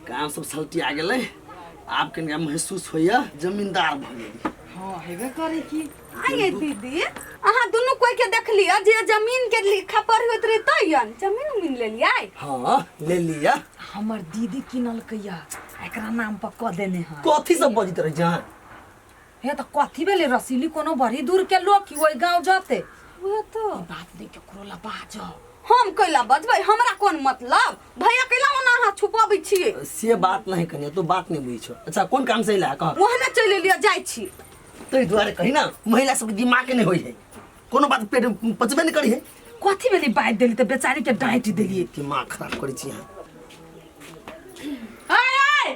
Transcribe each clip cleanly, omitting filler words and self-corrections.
काम सब सल्टी आ गेलै आप कनिका महसूस होइए जमींदार भ गेली। हाँ हेबे करे की आइए दीदी अहाँ दुनू कोई के देख लिया जे जमीन के लिखा पढ़ होत रही तयन जमीन मिल लेलिए। हाँ ले लिया। हमर दीदी किनल कैया एकरा नाम पर क देने हैं। कथी सब बजित रही जहाँ हे तो कथी भेले रसीली कोनो बड़ी दूर के लोग की ओई गांव जाते वो तो बात नहीं के करोला बाज हम कैला बजबै हमरा कोन मतलब भैया कैला ओना अहाँ छुपाबै छियै से बात नहीं कनिया तो बात नहीं बुझी छो। अच्छा कौन काम से ला कह ओहने चलि लिया जाइ छी तो द्वारे कही ना महिला सब दिमाग के नहीं होई है कोनो बात पेट पचबे नहीं करी है। कथी भेले बात देली त बेचारी के डांट देली दिमाग खराब करी छी यहाँ। आय आय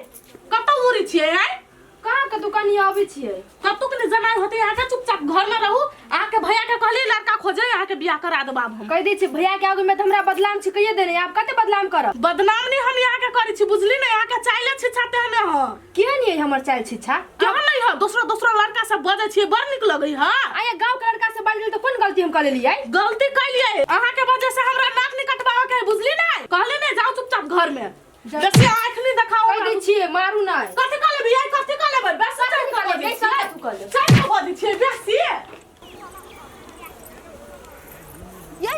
कत उरी छियै आय कहाँ के दुकान आबै छियै कतौ के जनाई होते आके चुपचाप घर में रहू। आके भैया के कहली लड़का खोजे आके बियाह करा देब हम कह दै छी भैया के आगे में हमरा बदनाम छी कहिए देने आप कते बदनाम करब बदनाम नहीं हम यहाँ के करी छी बुझली नहीं आके चाइले छिछाते हने ह केहन ये हमर चाइल छिछा क्या नहीं ह दूसरा लड़का सब बजे छी बड़ निक लगई ह आया गांव के लड़का से बात गेल त कोन गलती हम कर लेलियै गलती कैलिए अहाँ के वजह से हमरा नाक नहीं कटवावे के बुझली नहीं कहले नहीं जाओ चुपचाप घर में जैसे आंख नहीं दिखाओ कह दै छी मारू ना कथि कर ले कथि कर ले बस कथी कर लेबै, सारा तू कर ले। सब को बदी छी बेसी ये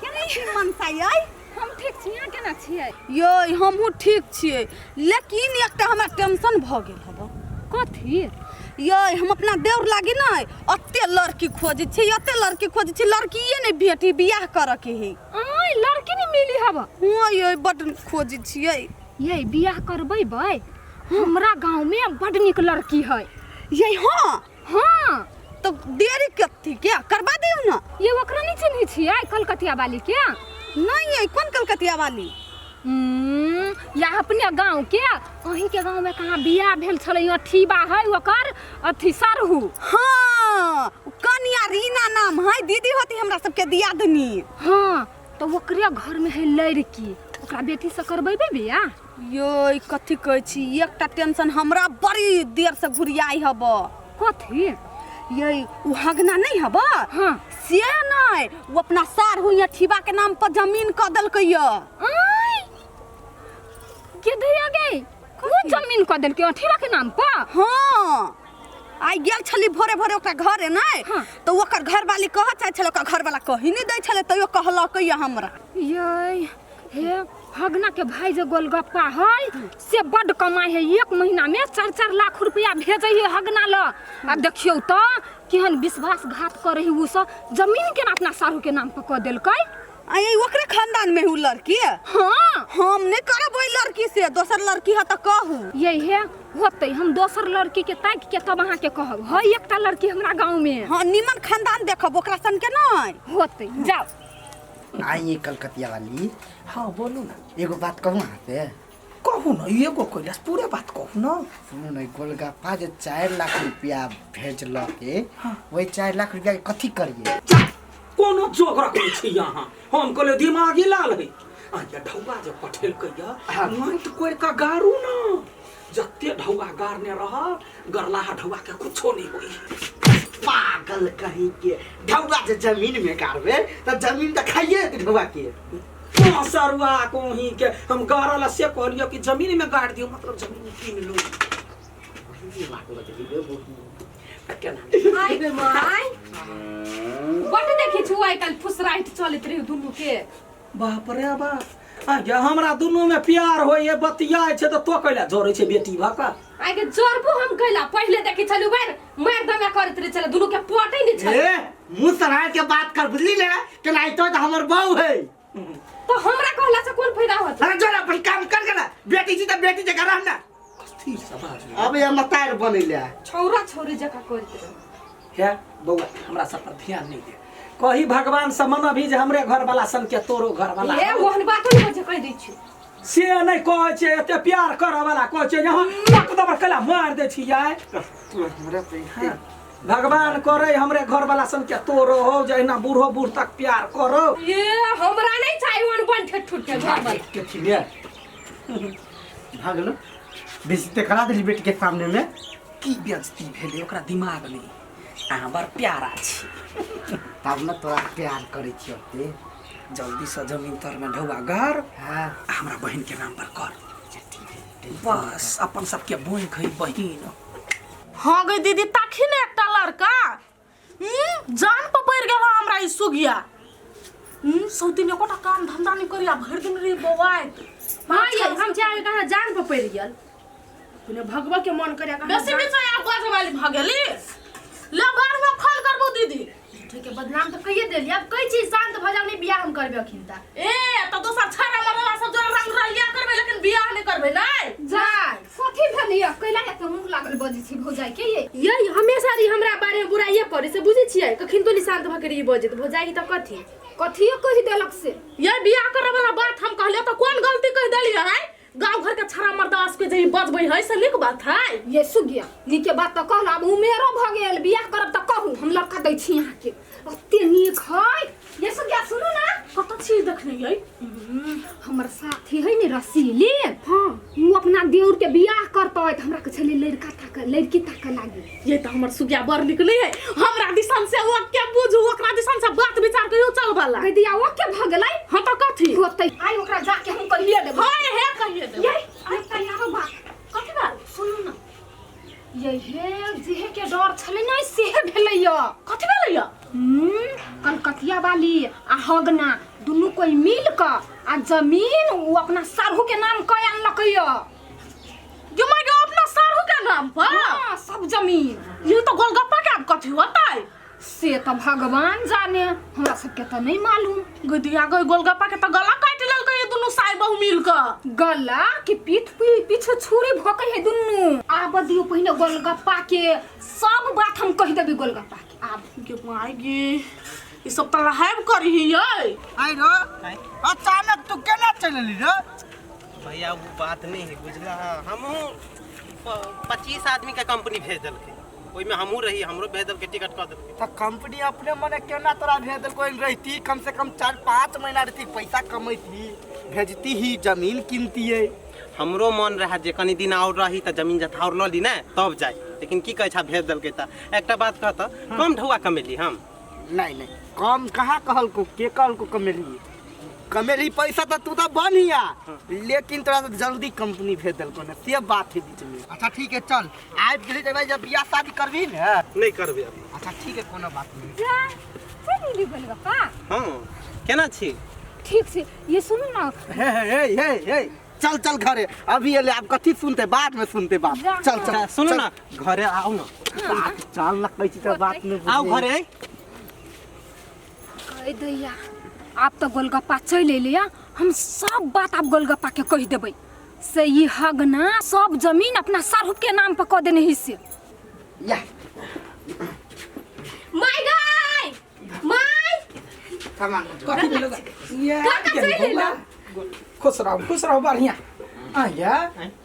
केना छी मनसा ये हम ठीक छी यहाँ केना छियै ये हमहू ठीक छियै लेकिन एकटा हमरा टेंशन भ गेल हबो कथी ये हम अपना देवर लागी ना अत्ते लड़की खोजे छी लड़कीए नहीं भेटी बियाह कर के है आय लड़की नहीं मिली हब हां ये बड खोजे छियै ये बियाह करबै बे हमरा गांव में बड निक लड़की है ये हां हां तो देरी कथी क्या करवा दियो ना ये ओकरा नहीं चिन्है छियै कलकतिया वाली के नहीं है कौन कलकतिया वाली या अपने गांव के अहीं के गांव में कहाँ बियाह भेल छलै अठीबा है ओकर अथी सरहू हाँ कन्या रीना नाम है दीदी होती हमरा सबके दियादनी हाँ तो ओकरे घर में है लड़की ओकरा बेटी से करबेबे बियाह यो कथी कहै छी एकटा टेंशन हमरा बड़ी देर से घुरियाई हब कथी ये उ हगना नहीं हब हाँ से नहीं वो अपना सार हुई अठीबा के नाम पर जमीन क देलकै य के दैया गई वो जमीन क देलकै अठीबा के नाम पर हाँ आई गेल छली भोरे भोरे ओकरा घरे नहीं हाँ। तो ओकर घरवाली कह चाहे छल ओकर घरवाला कही नहीं दै छले तइयो कहलकै य हमरा ये हे हगना के भाई जो गोलगप्पा है से बड कमाई है एक महीना में 4-4 लाख रुपया भेजे है हगना ल अब देखियो तो केहन विश्वासघात करे है उ सब जमीन के अपना सारू के नाम पर क देलकै आई ओकरे खानदान में हु लड़की हाँ हम नहीं करब ओई लड़की से दोसर लड़की है त कहू यही है होते हम दोसर लड़की के ताक के तब अहाँ के कहब है एकटा लड़की हमरा गांव में हाँ निमन खानदान देखब ओकरा सन के नहीं होते जाओ आई कलकतिया वाली हाँ बोलू ना एगो बात कहूँ अहाँ से कहू ना एगो कैलाश पूरे बात कहू ना सुनो न गोलगप्पा जो 4 लाख रुपया भेजल के वही 4 लाख रुपया के कथी करिए कोनो जोग रखले छी यहाँ हम कहले दिमागी लाल है आया ढौआ जे पठेल कहिया माइट कोर का गारू ना जत्ते ढौआ गारने रह गरलाहा ढौआ के कुछो नहीं होई पागल कहीं के ढौआ जे जमीन में गाड़बे त जमीन त खाइए के ढौआ के सरुआ कोही के हम गारल से कहलियो कि जमीन में गाड़ दियो मतलब जमीन कीन लो आई बे माय बट देखि छु आई कल फुसराइट चलत रही दुनु के बाप रे बाप आया हमरा दुनु में प्यार होय बतियाय छै त तो कैला जोरै छै बेटी भाका आई के जोरबो हम कैला पहले देखि छलु बार मार दंगा करत रहे चले दुनु के पोटै नहीं छले ए मुंह सराय के बात कर बुझली ले के लाई तो हमर बहू है तो हमरा कहला से कोन फायदा होत अरे जोरा अपन काम कर के ना बेटी छी त बेटी जगह रहना कथी समाज अब ये मतार बनैले छौरा छौरी जका करत रहे है बउआ हमरा सब पर ध्यान नहीं दे कही भगवान से मन भी जे हमरे घर वाला सन के तोरो घर वाला ए ओहन बातो नहीं कह दै छी से नहीं कहे छे एते प्यार करे वाला कहे छे यहां पक दबर कला मार दे छी यार तू हमरा पे भगवान करे हमरे घर वाला सन के तोरो हो जइना बूढ़ो बूढ़ तक प्यार करो ए हमरा नहीं चाहिए वन बन ठठ ठठ के घर वाला के छिले भागलो बेइज्जती करा देली बेटी के सामने में की बेइज्जती भेले ओकरा दिमाग नहीं अहाँ बड़ प्यारा छी तब न तोरा प्यार करे छियो ते जल्दी से जमीन तर में ढौआ गार हां हमरा बहन के नाम पर कर बस अपन सबके बोन खई बहिन। हाँ गई दीदी ताखी ने एकटा लड़का जान पर पड़ गेल हमरा ई सुगिया। सौतीन एकोटा काम धंधा नहीं करिया भर दिन रे बौआय। हाँ ये हम चाहे कहा जान पर पड़ गेल तूने भगवा के मन करे बेसी बीच में आप बाज वाली भगेली ले बार में खोल करबो दीदी। ठीक है बदनाम तो कहिए देली अब कई चीज शांत भ जाओ नहीं बियाह हम करबे अखिन ता ए तो दोसर छाड़ा मरला सब जो रंग रलिया करबे लेकिन बियाह नहीं करबे नहीं जाय कथी भेलिया कैला एक मुंह लागल बजी छी भौजाई के ये हमेशा री हमरा बारे में बुराइए करे से बुझे छियै कखिन तो शांत भ के बजे तो भौजाई त कथी कहि देलक से ये बियाह करे वाला बात हम कहले तो कौन गलती कह देलिए है। गांव घर के छाड़ा मर्दास के जई बजबै है से निक बात है। ये सुगिया नीके बात त कहला अब उमेरो भ गेल बियाह करब त कहू हम लड़का दै छी यहां के ओते नीक है। ये सुगिया सुनु ना कत छी देखने है हमर साथी है ने रसीली हां वो अपना देउर के बियाह करतै त हमरा के छले लड़की तक लागी। ये तो हमर सुगिया बड़ निक नहीं है हमरा दिसन से वो के बुझू ओकरा दिसन से बात विचार कहियो चल वाला कह दिया वो के भ गेलै हां त कथी होतै आई ओकरा जाके हम कहिए देब हाय हे कहिए देब ये आई तैयार बात कथी बात सुनु ना ये हे जेहे के डर छले नै सेहे भेलैया कथी भेलैया कलकतिया वाली आ हगना दुनु कोई मिल क आ जमीन वो अपना सरहु के नाम कय अनलकैया। जो मैं अपना सारू के नाम पर हां सब जमीन ये तो गोलगप्पा के अब कथी होतै से तो भगवान जाने हमरा सबके तो नहीं मालूम। गदिया गई गोलगप्पा के तो गला काट लेलकै ये दुनु साई बहु मिल क गला के पीछे छुरी भोकै है दुनु आब दियो पहिने गोलगप्पा के सब बात हम कह देबी गोलगप्पा के आब के माय गे ई सब त लहाब करी है। आई रो अचानक तू केना चलली रे? भैया वो बात नहीं है बुझला हम 25 आदमी का कंपनी भेज दलके ओई में हमहू रही हमरो भेज दल के टिकट कर दल तो कंपनी अपने मने केना तोरा भेज देल कोई रहती कम से कम 4-5 महीना रहती पैसा कमैती भेजती ही जमीन किनती है। हमरो मन रहा जे कनी दिन और रही त जमीन जथा और ल ली ना तब जाई लेकिन की कहै छा भेज दल के त एकटा बात कहत कम ढौआ कमेली हम नहीं कम कहाँ कहल को के कहल को कमेली पैसा तो तू तो बनिया लेकिन तोरा तो जल्दी कंपनी भेज देल को ना से बात है बीच में। अच्छा ठीक है चल आबि गेली जब जब बियाह शादी करबी ना नहीं करबे अब। अच्छा ठीक है कोनो बात नहीं। चली गोलगप्पा हां केना छी ठीक से ये सुनो ना हे चल चल घरे अभी ये ले आप कथी सुनते बाद में सुनते बात चल चल सुनो ना घरे आओ ना चल ना कैसी तो बात में आओ घरे कह दैया आप तो गोलगप्पा चले लिया हम सब बात आप गोलगप्पा के कह देबै से ये हगना सब जमीन अपना सरहु के नाम पर कह देने हिस्से या माय गाय माय सामान कथी भेलगा ये के बोला खुश रहो बढ़िया आया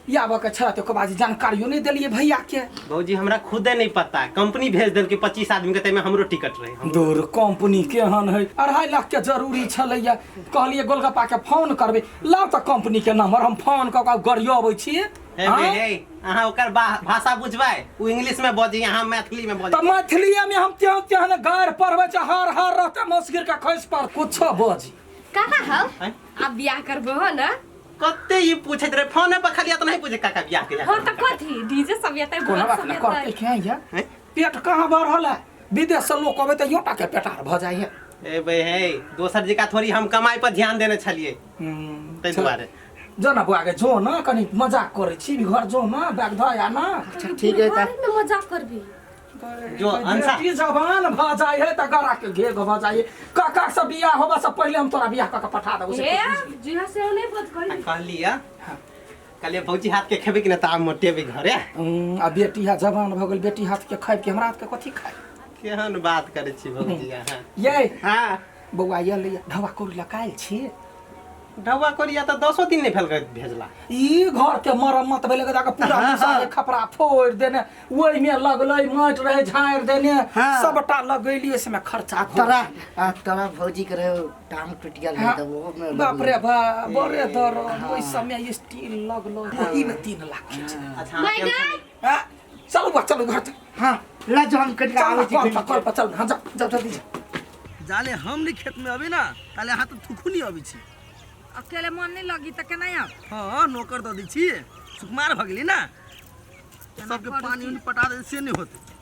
याबा के छरा तो कबाजी जानकारियो नहीं देलिए भैया के। भौजी हमरा खुदे नहीं पता कंपनी भेज देल के 25 आदमी के तय में हमरो टिकट रहे दूर कंपनी केहन है 2.5 लाख के जरूरी छलैया कहलिए गोलगप्पा के फोन करबे लाव त कंपनी के नंबर हम फोन क के गरियाबै छिए। हे अहाँ ओकर भाषा बुझबै उ इंग्लिश में बजी अहाँ मैथिली में बजी त मैथिली में हम तेहन गार पढ़बै छ हर रहते मसगिर का खैस पर कुछ बजी कहां हो आप बियाह करबो हो ना कते ये पूछत रे फोन पे खाली त नहीं पूछे काका बियाह के हो त कथी डीजे सब येते कोनो बात न कर के या पेट कहां बढ़ल है विदेश से लोग कहबे त योटा के पेटार भ जाय है। ए बे हे दोसर जगह थोड़ी हम कमाई पर ध्यान देने छलिए तै दुआरे जो ना बुआ के जो ना कनी मजाक करे छी घर जो ना बैग ध या ना। अच्छा ठीक है त में मजाक करबी जो अंसा बेटी जवान भ जाय है त गरा के घेग भ जाय काका से बियाह होबा से पहले हम तोरा बियाह क के पठा देबो से जिहा से नहीं बात करी कहलिया कहलिए भौजी हाथ के खेबे कि ना त आम मोटे भी घरे आ बेटी हा जवान भ गेल बेटी हाथ के खाइ के हमरा हाथ के कथी खाइ केहन बात करे छी भौजी अहाँ ये हां बौआ ये ले ढवा कोरी लगाइल छी ढवा कोरिया त 10 दिन नहीं फैल भेजला ई घर के मरम्मत भेले के जाके पूरा सारे खपरा फोड़ देने ओइ में लगलै माट रहे झाड़ देने सबटा लगैली इसमें खर्चा तोरा भौजी के रहे टांग टूट गेल है त वो में बाप रे बाप बड़े दर ओइ समय स्टील लगलो ओही में 3 लाख खींच। अच्छा चलो घर चल। हां ला जो हम कट आवे छी कल पर चल हां जा जल्दी जाले हम नहीं खेत में अभी ना ताले हाथ थुखुनी अभी छी अकेले मन नहीं लगी त केना आ हां नौकर द दी छी सुकुमार भऽ गेली ना सबके पानी उनी पटा दे से नहीं होते